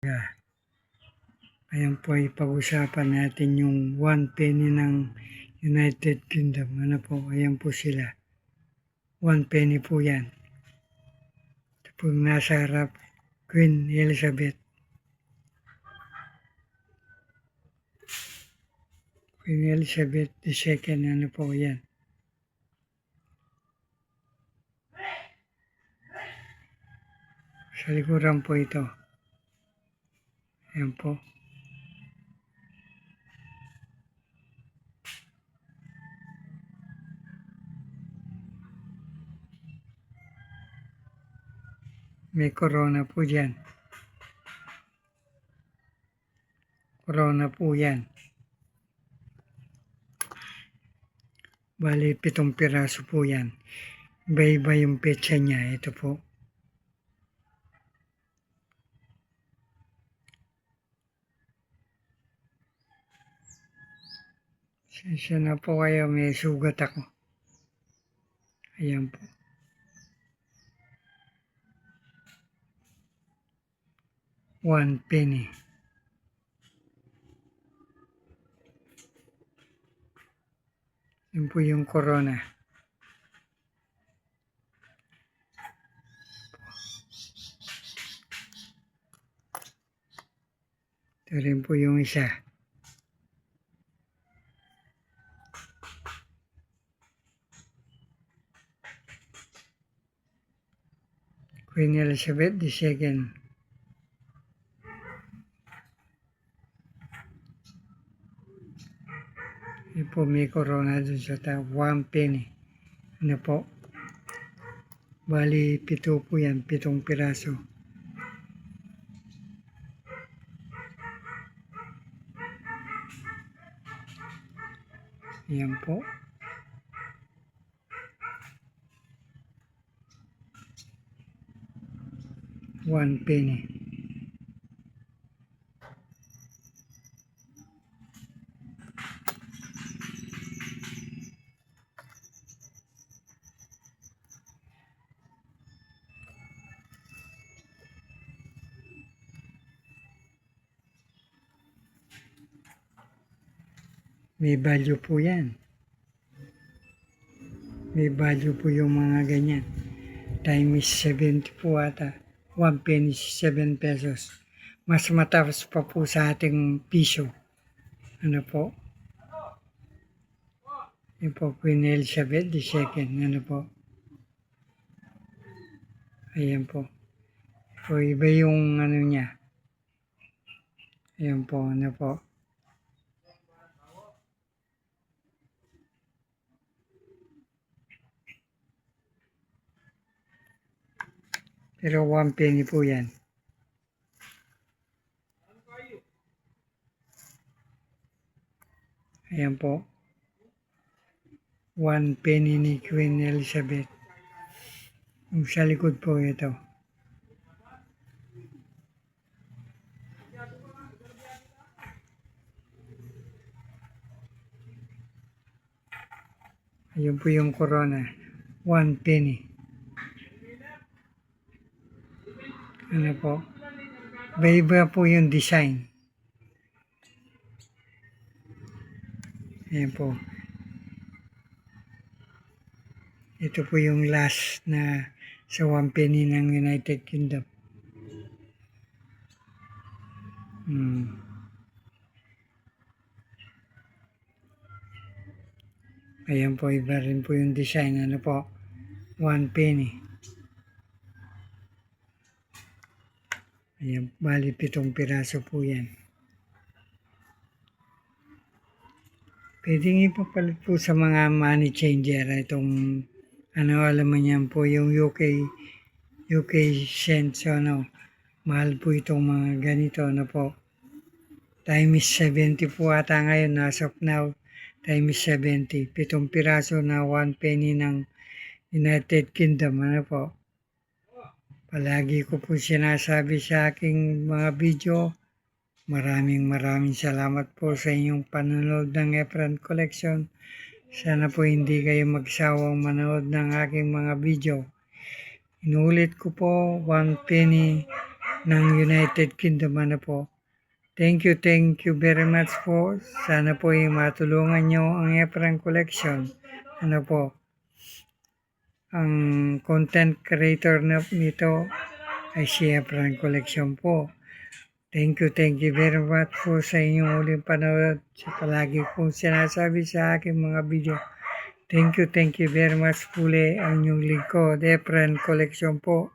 Ayan po ay pag-usapan natin yung 1 penny ng United Kingdom. Ano po, ayan po sila. 1 penny po yan. Ito po yung nasa harap, Queen Elizabeth. Queen Elizabeth II, ano po yan. Sa likuran po ito. Ayan po. May corona po dyan. Corona po yan. Bali, 7 piraso po yan. Iba-iba yung petsa niya. Ito po. Sensya na po kayo, may sugat ako. Ayan po. One penny. Yan po yung corona. Ito rin po yung isa. Queen Elizabeth II. Yan po may corona dun sa 1 penny. Ano po? Bali, 7 po yan. 7 piraso. Yan po. One penny. May value po yan. May value po yung mga ganyan. Time is 70 po ata. 1 penny is 7 pesos. Mas mataas pa po sa ating piso. Ano po? Yan po, Queen Elizabeth II. Ano po? Ayan po. So, iba yung ano niya. Ayan po, ano po. Pero 1 penny po yan. Ayan po. 1 penny ni Queen Elizabeth. Yung sa likod po ito. Ayan po yung corona. 1 penny. Ano po? Iba-iba po yung design. Ayan po. Ito po yung last na sa 1 penny ng United Kingdom. Ayan po, iba rin po yung design. Ano po? 1 penny. Ayan, bali 7 piraso po yan. Pwedeng ipapalit po sa mga money changer. Itong, ano, alam mo niyan po, yung UK cents, ano. Mahal po itong mga ganito, ano po. Time is 70 po ata ngayon, as of now. Time is 70. 7 piraso na 1 penny ng United Kingdom, ano po. Palagi ko po sinasabi sa aking mga video, maraming salamat po sa inyong panonood ng Efren Collection. Sana po hindi kayo magsawang manood ng aking mga video. Inuulit ko po, 1 penny ng United Kingdom. Ano po. Thank you very much po. Sana po ay matulungan nyo ang Efren Collection. Ano po, ang content creator nito ay si Efren Collection po. Thank you very much po sa inyong uling panood. Sa palagi kong sinasabi sa aking mga video. Thank you very much po ang inyong lingkod, Efren Collection po.